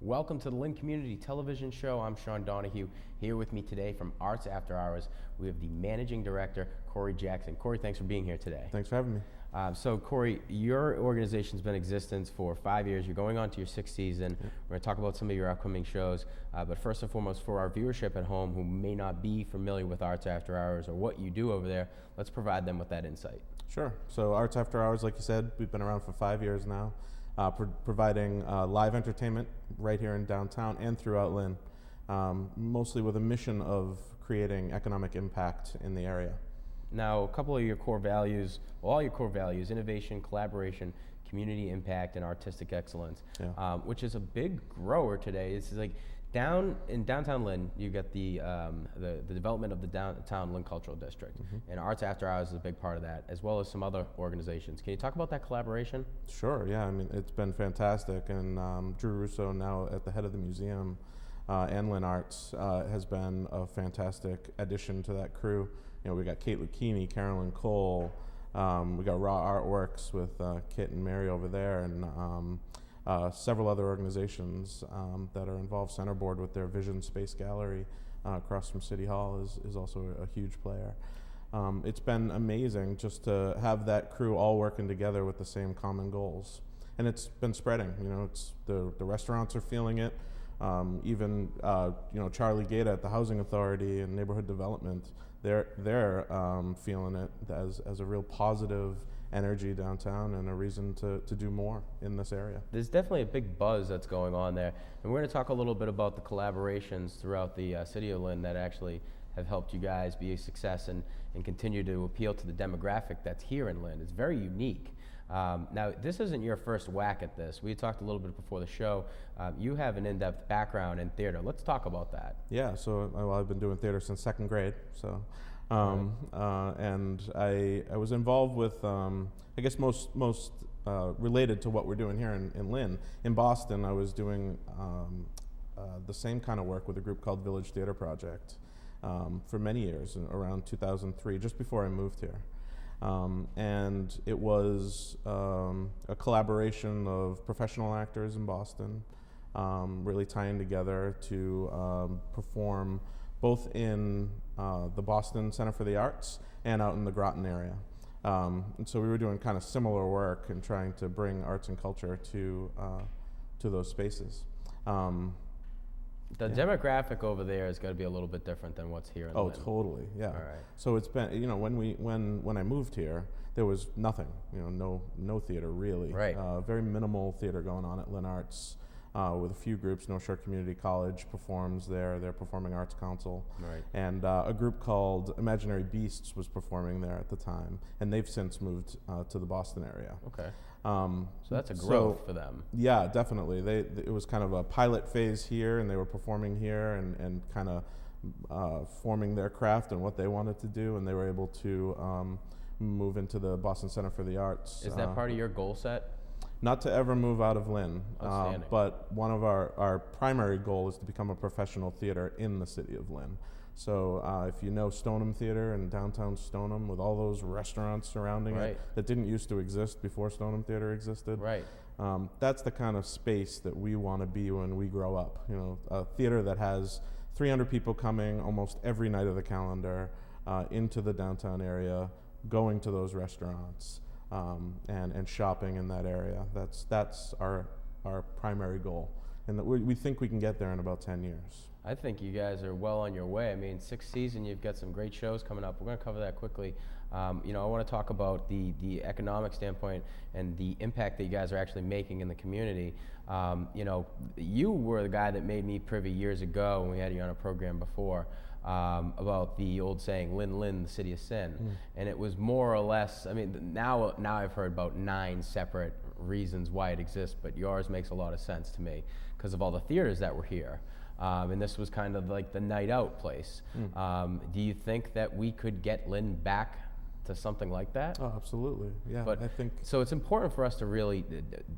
Welcome to the Lynn Community Television Show. I'm Sean Donahue. Here with me today from Arts After Hours, we have the Managing Director, Corey Jackson. Corey, thanks for being here today. Thanks for having me. So Corey, your organization's been in existence for 5 years. You're going on to your sixth season. We're going to talk about some of your upcoming shows. But first and foremost, for our viewership at home who may not be familiar with Arts After Hours or what you do over there, let's provide them with that insight. Sure. So Arts After Hours, like you said, we've been around for 5 years now, providing live entertainment right here in downtown and throughout Lynn, mostly with a mission of creating economic impact in the area. Now, a couple of your core values, all your core values, innovation, collaboration, community impact, and artistic excellence, which is a big grower today. It's like in downtown Lynn, you get the development of the downtown Lynn Cultural District, and Arts After Hours is a big part of that, as well as some other organizations. Can you talk about that collaboration? Sure, yeah, I mean, it's been fantastic, and Drew Russo, now at the head of the museum, and Lynn Arts, has been a fantastic addition to that crew. You know, we got Kate Lucchini, Carolyn Cole, we got Raw Artworks with Kit and Mary over there, and several other organizations that are involved. Centerboard with their Vision Space Gallery across from City Hall is also a huge player. It's been amazing just to have that crew all working together with the same common goals. And it's been spreading, you know, it's the restaurants are feeling it. Even you know, Charlie Gata at the Housing Authority and Neighborhood Development, they're feeling it as a real positive energy downtown and a reason to do more in this area. There's definitely a big buzz that's going on there, and we're going to talk a little bit about the collaborations throughout the City of Lynn that actually have helped you guys be a success and continue to appeal to the demographic that's here in Lynn. It's very unique. Now, this isn't your first whack at this. We talked a little bit before the show. You have an in-depth background in theater. Let's talk about that. Yeah, so I've been doing theater since second grade. So, and I was involved with, I guess most related to what we're doing here in Lynn. In Boston, I was doing the same kind of work with a group called Village Theater Project for many years, around 2003, just before I moved here. And it was a collaboration of professional actors in Boston, really tying together to perform both in the Boston Center for the Arts and out in the Groton area. And so we were doing kind of similar work and trying to bring arts and culture to those spaces. The demographic over there is going to be a little bit different than what's here in Lynn. Totally, yeah. All right. So it's been, you know, when I moved here, there was nothing, you know, no theater really. Right. Very minimal theater going on at Lynn Arts, with a few groups. North Shore Community College performs there, their Performing Arts Council. Right. And a group called Imaginary Beasts was performing there at the time, and they've since moved to the Boston area. Okay. So that's a growth for them. Yeah, definitely. It was kind of a pilot phase here, and they were performing here and kind of forming their craft and what they wanted to do, and they were able to move into the Boston Center for the Arts. Is that part of your goal set? Not to ever move out of Lynn, Outstanding. but one of our primary goal is to become a professional theater in the City of Lynn. So if you know Stoneham Theater in downtown Stoneham, with all those restaurants surrounding it that didn't used to exist before Stoneham Theater existed, that's the kind of space that we want to be when we grow up. You know, a theater that has 300 people coming almost every night of the calendar into the downtown area, going to those restaurants and shopping in that area. That's our primary goal, and that we think we can get there in about 10 years. I think you guys are well on your way. I mean, sixth season, you've got some great shows coming up. We're going to cover that quickly. You know, I want to talk about the economic standpoint and the impact that you guys are actually making in the community. You know, you were the guy that made me privy years ago when we had you on a program before about the old saying, Lynn, Lynn, the city of sin. And it was more or less, I mean, now I've heard about 9 separate reasons why it exists, but yours makes a lot of sense to me because of all the theaters that were here. And this was kind of like the night out place. Do you think that we could get Lynn back to something like that? Oh, absolutely. Yeah, but I think so. It's important for us to really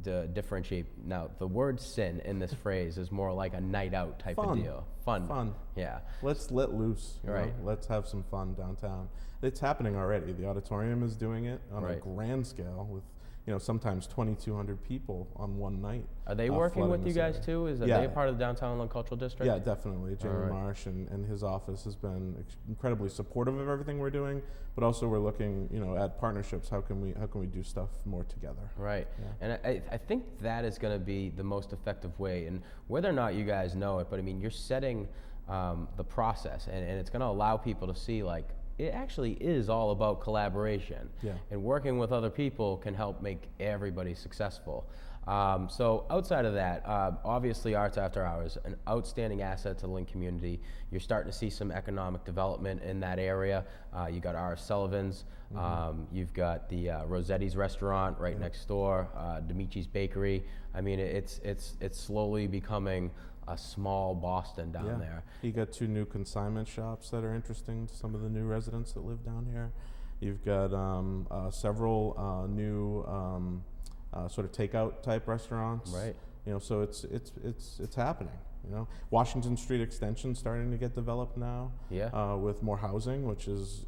differentiate. Now, the word "sin" in this phrase is more like a night out type of deal. Fun. Yeah. Let's let loose. Right. Let's have some fun downtown. It's happening already. The auditorium is doing it on a grand scale with sometimes 2,200 people on one night. Are they working flooding with you this guys area. too? Is that Yeah. they a part of the Downtown Lynn Cultural District? Yeah, definitely. Jamie right. Marsh and his office has been incredibly supportive of everything we're doing, but also we're looking, at partnerships. How can we do stuff more together? Right. Yeah. And I think that is going to be the most effective way. And whether or not you guys know it, but I mean, you're setting the process, and it's going to allow people to see, like, it actually is all about collaboration. Yeah. And working with other people can help make everybody successful. So outside of that, obviously Arts After Hours, an outstanding asset to the Lynn community. You're starting to see some economic development in that area. You got R. Sullivan's, you've got the Rossetti's restaurant right next door, Demici's Bakery. I mean, it's slowly becoming a small Boston down there. You got 2 new consignment shops that are interesting to some of the new residents that live down here. You've got several new sort of takeout type restaurants. Right. So it's happening. Washington Street Extension starting to get developed now. Yeah. With more housing, which is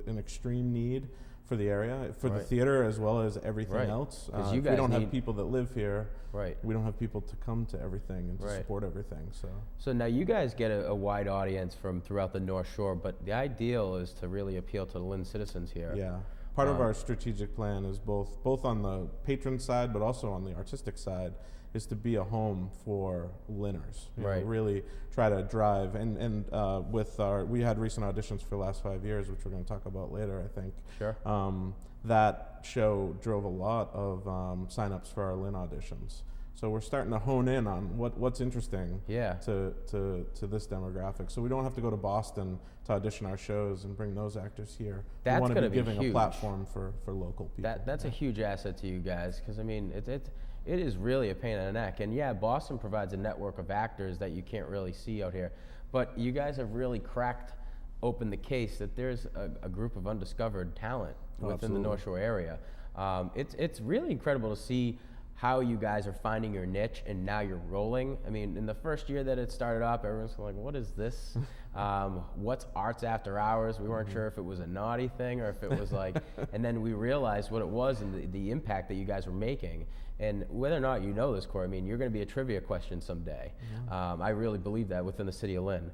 an extreme need for the area, for the Right. theater as well as everything Right. else. 'Cause If you we guys don't have need- people that live here, Right. we don't have people to come to everything and to Right. support everything. So now you guys get a wide audience from throughout the North Shore, but the ideal is to really appeal to the Lynn citizens here. Yeah. Part of our strategic plan is both on the patron side, but also on the artistic side, is to be a home for Lynners. Right. Really try to drive and we had recent auditions for the last 5 years, which we're going to talk about later, I think. Sure. That show drove a lot of signups for our Lynn auditions. So we're starting to hone in on what's interesting to this demographic. So we don't have to go to Boston to audition our shows and bring those actors here. That's we want to gonna be be giving huge. a platform for local people. That's a huge asset to you guys, because I mean, it is really a pain in the neck. And yeah, Boston provides a network of actors that you can't really see out here. But you guys have really cracked open the case that there's a group of undiscovered talent within the North Shore area. It's really incredible to see how you guys are finding your niche, and now you're rolling. I mean, in the first year that it started up, everyone's like, what is this? What's Arts After Hours? We weren't sure if it was a naughty thing or if it was like, and then we realized what it was and the impact that you guys were making. And whether or not you know this, Corey, I mean, you're going to be a trivia question someday. I really believe that within the City of Lynn.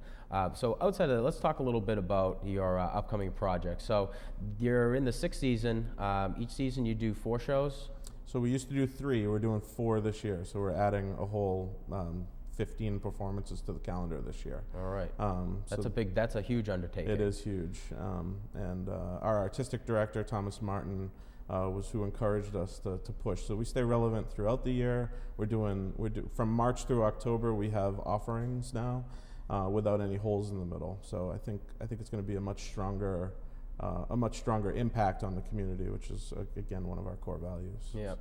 So outside of that, let's talk a little bit about your upcoming project. So you're in the 6th season. Each season you do 4 shows. So we used to do 3. We're doing 4 this year. So we're adding a whole 15 performances to the calendar this year. All right. So That's a huge undertaking. it is huge. And our artistic director, Thomas Martin, was who encouraged us to push. So we stay relevant throughout the year. From March through October, we have offerings now without any holes in the middle. So I think it's going to be a much stronger impact on the community, which is again one of our core values. Yeah.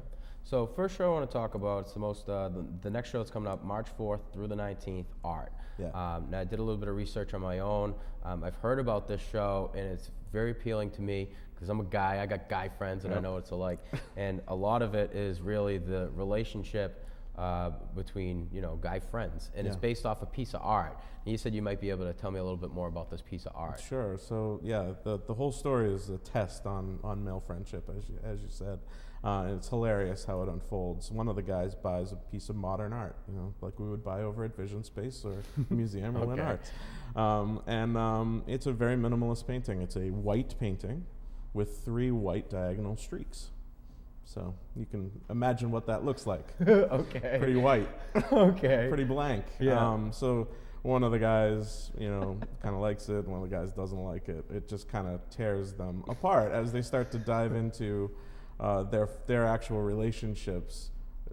So first show I want to talk about, it's the most the next show that's coming up March 4th through the 19th, Art. Yeah. Now I did a little bit of research on my own. I've heard about this show and it's very appealing to me because I'm a guy. I got guy friends and I know what it's like. And a lot of it is really the relationship between guy friends, and it's based off a piece of art. And you said you might be able to tell me a little bit more about this piece of art. Sure. So yeah, the whole story is a test on male friendship, as you said, and it's hilarious how it unfolds. One of the guys buys a piece of modern art, like we would buy over at Vision Space or Museum or Lynn Arts, and it's a very minimalist painting. It's a white painting with 3 white diagonal streaks. So you can imagine what that looks like. Okay. Pretty white. Okay. Pretty blank. Yeah. So one of the guys, kind of likes it. One of the guys doesn't like it. It just kind of tears them apart as they start to dive into their actual relationships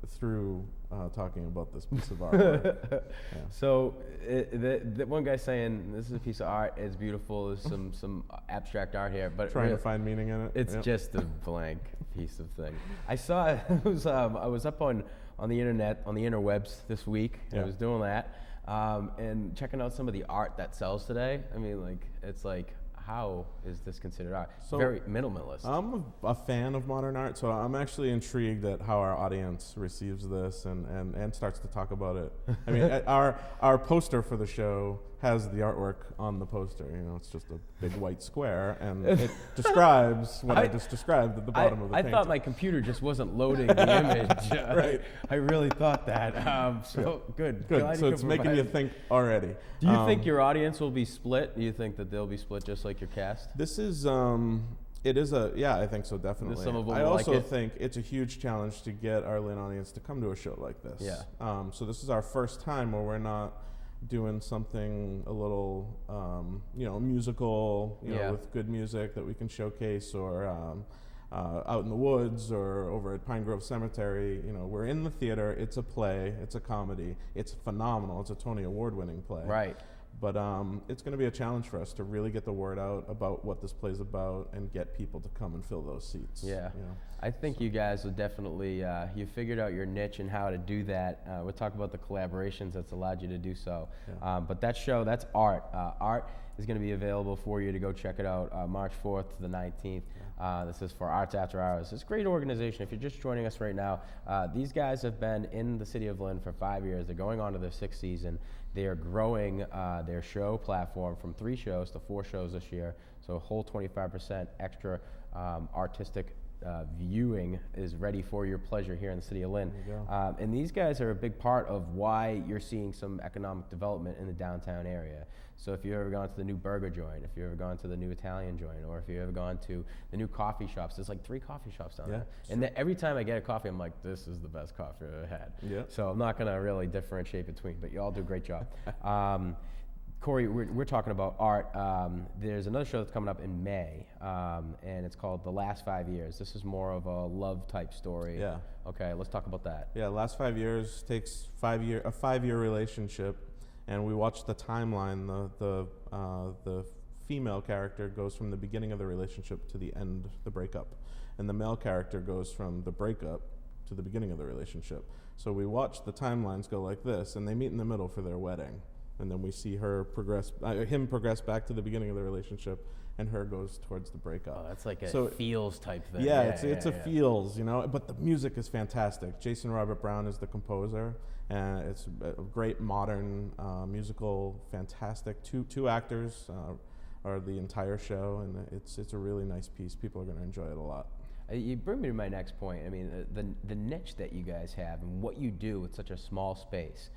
through talking about this piece of artwork. Yeah. So the one guy's saying this is a piece of art. It's beautiful. There's some abstract art here, but Trying to find meaning in it. it's just a blank piece of thing. I saw it was I was up on the internet, on the interwebs this week. I was doing that and checking out some of the art that sells today. I mean, it's like how is this considered art? So Very minimalist. I'm a fan of modern art, so I'm actually intrigued at how our audience receives this and starts to talk about it. I mean, our poster for the show has the artwork on the poster. You know, it's just a big white square, and it describes what I just described at the bottom of the painting. I thought my computer just wasn't loading the image. Right. I really thought that. Good. Good. So it's making you think already. Do you think your audience will be split? Do you think that they'll be split just like your cast? This is, it is I think so, definitely. Some of them I will also like it. think it's a huge challenge to get our Lynn audience to come to a show like this. Yeah. So this is our first time where we're not doing something a little, musical, with good music that we can showcase, or out in the woods or over at Pine Grove Cemetery. You know, we're in the theater. It's a play. It's a comedy. It's phenomenal. It's a Tony Award-winning play. Right. But it's going to be a challenge for us to really get the word out about what this play's about and get people to come and fill those seats. Yeah. You know? I think you guys will definitely, you figured out your niche and how to do that. We'll talk about the collaborations that's allowed you to do so. Yeah. But that show, that's Art. Art is going to be available for you to go check it out March 4th to the 19th. This is for Arts After Hours. It's a great organization. If you're just joining us right now, these guys have been in the City of Lynn for 5 years. They're going on to their 6th season. They are growing their show platform from 3 shows to 4 shows this year. So a whole 25% extra artistic viewing is ready for your pleasure here in the City of Lynn. There you go. And these guys are a big part of why you're seeing some economic development in the downtown area. So if you've ever gone to the new burger joint, if you've ever gone to the new Italian joint, or if you've ever gone to the new coffee shops, there's like 3 coffee shops down there. And every time I get a coffee, I'm like, this is the best coffee I've ever had. Yeah. So I'm not gonna really differentiate between, but you all do a great job. Corey, we're talking about art. There's another show that's coming up in May, and it's called The Last 5 Years. This is more of a love type story. Yeah. Okay, let's talk about that. Yeah, last 5 years takes a 5-year relationship, and we watch the timeline. The female character goes from the beginning of the relationship to the end, the breakup, and the male character goes from the breakup to the beginning of the relationship. So we watch the timelines go like this, and they meet in the middle for their wedding. And then we see him progress back to the beginning of the relationship, and her goes towards the breakup. Oh, that's like a feels type thing. Yeah, it's a feels, but the music is fantastic. Jason Robert Brown is the composer, and it's a great modern musical, fantastic. Two actors are the entire show, and it's a really nice piece. People are going to enjoy it a lot. You bring me to my next point. I mean, the niche that you guys have and what you do with such a small space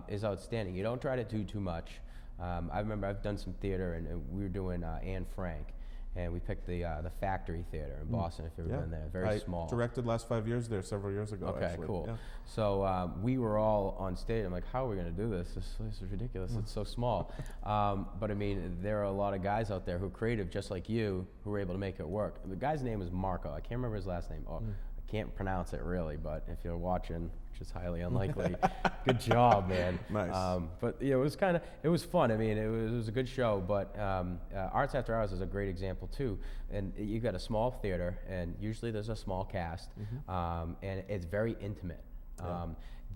is outstanding. You don't try to do too much. I remember I've done some theater, and we were doing Anne Frank, and we picked the Factory Theater in Boston, if you've ever been there. Very small. I directed last 5 years there several years ago, okay, actually. Cool. Yeah. So we were all on stage. I'm like, how are we going to do this? This is ridiculous. It's so small. But I mean, there are a lot of guys out there who are creative, just like you, who were able to make it work. The guy's name is Marco. I can't remember his last name. I can't pronounce it really, but if you're watching, which is highly unlikely, good job, man. Nice. But it was fun. I mean, it was a good show, but Arts After Hours is a great example too. And you've got a small theater, and usually there's a small cast, and it's very intimate.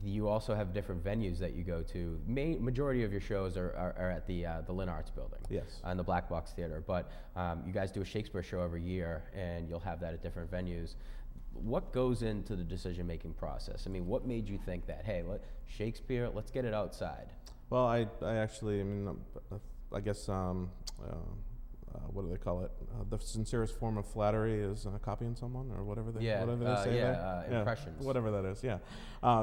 You also have different venues that you go to. Majority of your shows are at the Lynn Arts Building. Yes. And the Black Box Theater. But you guys do a Shakespeare show every year, and you'll have that at different venues. What goes into the decision-making process? I mean, what made you think that, hey, Shakespeare, let's get it outside? Well, I actually, I guess, what do they call it? The sincerest form of flattery is copying someone, or whatever they say there. Impressions. Whatever that is, yeah.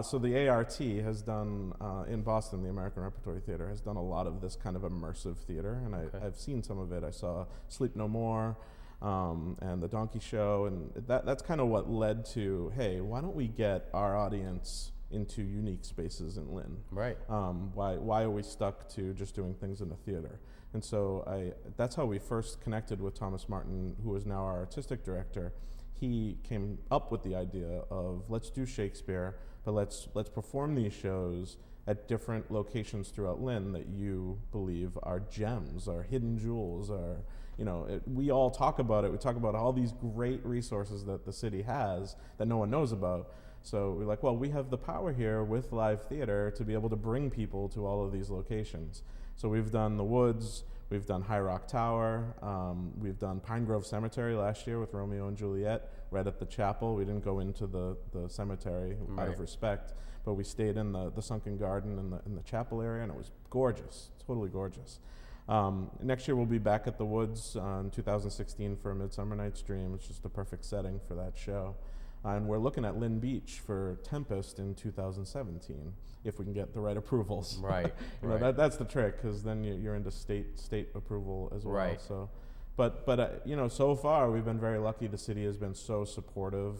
So the ART has done, in Boston, the American Repertory Theater, has done a lot of this kind of immersive theater, and I've seen some of it. I saw Sleep No More, and The Donkey Show, and that's kind of what led to, hey, why don't we get our audience into unique spaces in Lynn? Right. Why are we stuck to just doing things in the theater? And so that's how we first connected with Thomas Martin, who is now our artistic director. He came up with the idea of, let's do Shakespeare, but let's perform these shows at different locations throughout Lynn that you believe are gems, are hidden jewels, are, we all talk about it. We talk about all these great resources that the city has that no one knows about. So we're like, well, we have the power here with live theater to be able to bring people to all of these locations. So we've done the Woods, We've done High Rock Tower. We've done Pine Grove Cemetery last year with Romeo and Juliet, right at the chapel. We didn't go into the cemetery out of respect, but we stayed in the sunken garden in the chapel area, and it was gorgeous, totally gorgeous. Next year we'll be back at the Woods in 2016 for A Midsummer Night's Dream. It's just a perfect setting for that show. And we're looking at Lynn Beach for Tempest in 2017, if we can get the right approvals. Right. You know, that's the trick, because then you're into state approval as well. Right. So, but you know, so far we've been very lucky. The city has been so supportive.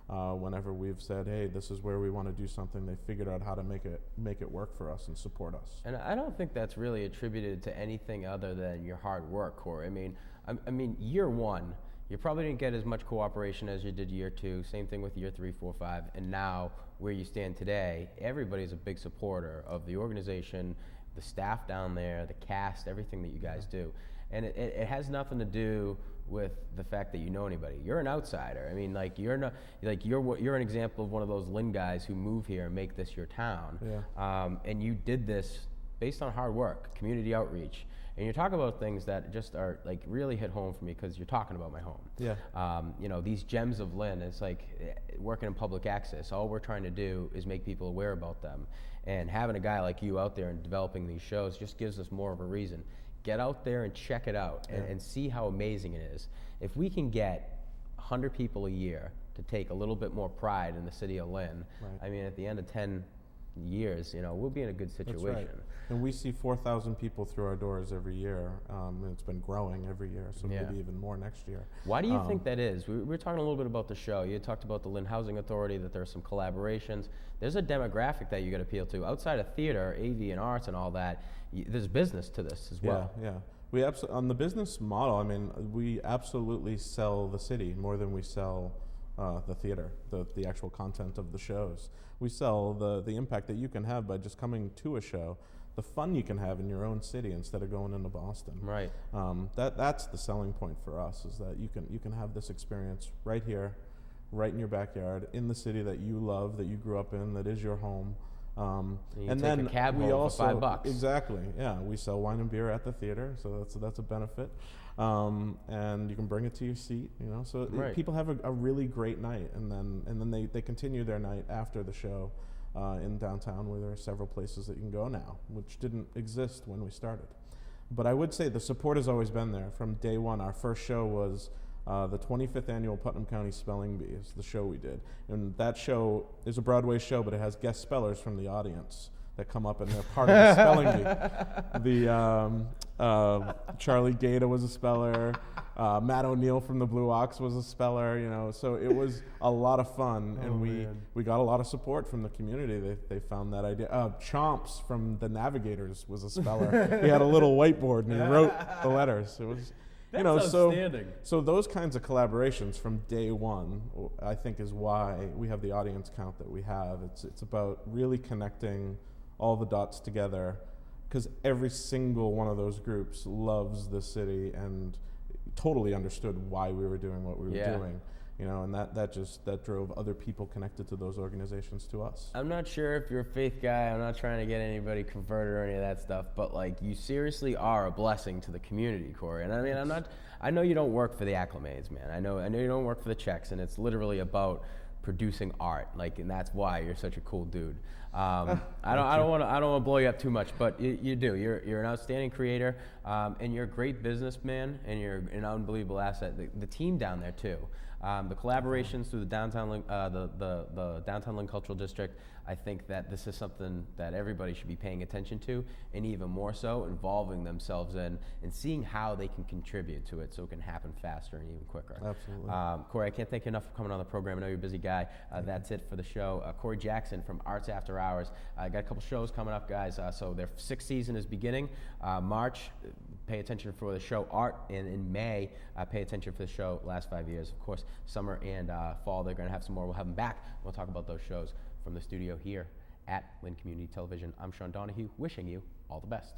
Whenever we've said, hey, this is where we want to do something, they figured out how to make it work for us and support us. And I don't think that's really attributed to anything other than your hard work, Corey. I mean, year one, you probably didn't get as much cooperation as you did year two. Same thing with year 3, 4, 5. And now, where you stand today, everybody's a big supporter of the organization, the staff down there, the cast, everything that you guys do. And it has nothing to do with the fact that you know anybody. You're an outsider. I mean, like, you're an example of one of those Lynn guys who move here and make this your town. Yeah. And you did this based on hard work, community outreach. And you're talking about things that just are like really hit home for me, because you're talking about my home. Yeah. You know, these gems of Lynn, it's like working in public access. All we're trying to do is make people aware about them. And having a guy like you out there and developing these shows just gives us more of a reason. Get out there and check it out and see how amazing it is. If we can get 100 people a year to take a little bit more pride in the city of Lynn, I mean, at the end of 10 years, you know, we'll be in a good situation. That's right. And we see 4,000 people through our doors every year. And it's been growing every year, so maybe even more next year. Why do you think that is? We were talking a little bit about the show. You talked about the Lynn Housing Authority, that there are some collaborations. There's a demographic that you got to appeal to. Outside of theater, AV and arts and all that, there's business to this as well. Yeah. We on the business model, I mean, we absolutely sell the city more than we sell the theater, the actual content of the shows. We sell the impact that you can have by just coming to a show, the fun you can have in your own city instead of going into Boston. Right. That's the selling point for us, is that you can have this experience right here, right in your backyard, in the city that you love, that you grew up in, that is your home. And then a cab we home also, for $5. Exactly. Yeah, we sell wine and beer at the theater, so that's a benefit. And you can bring it to your seat, you know. So people have a really great night, and then they continue their night after the show in downtown, where there are several places that you can go now, which didn't exist when we started. But I would say the support has always been there from day one. Our first show was the 25th annual Putnam County Spelling Bee is the show we did. And that show is a Broadway show, but it has guest spellers from the audience that come up and they're part of the spelling bee. The Charlie Gaeta was a speller. Matt O'Neill from the Blue Ox was a speller, you know, so it was a lot of fun, and we got a lot of support from the community. They found that idea. Chomps from the Navigators was a speller. He had a little whiteboard and he wrote the letters. It was, That's you know, outstanding. So those kinds of collaborations from day one, I think, is why we have the audience count that we have. It's about really connecting all the dots together, because every single one of those groups loves the city and totally understood why we were doing what we were doing. You know, and that drove other people connected to those organizations to us. I'm not sure if you're a faith guy. I'm not trying to get anybody converted or any of that stuff, but like, you seriously are a blessing to the community, Corey. And I mean, I know you don't work for the acclimates, man. I know you don't work for the checks, and it's literally about producing art, like, and that's why you're such a cool dude. I don't want to blow you up too much, but you do. You're an outstanding creator, and you're a great businessman, and you're an unbelievable asset. The team down there too. The collaborations through the downtown Lynn Cultural District. I think that this is something that everybody should be paying attention to, and even more so involving themselves in and seeing how they can contribute to it, so it can happen faster and even quicker. Absolutely. Corey, I can't thank you enough for coming on the program. I know you're a busy guy. That's it for the show. Corey Jackson from Arts After Hours. I got a couple shows coming up, guys. So their 6th season is beginning. March, pay attention for the show Art, and in May, pay attention for the show Last 5 Years. Of course, summer and fall, they're going to have some more. We'll have them back. We'll talk about those shows from the studio here at Lynn Community Television. I'm Sean Donahue, wishing you all the best.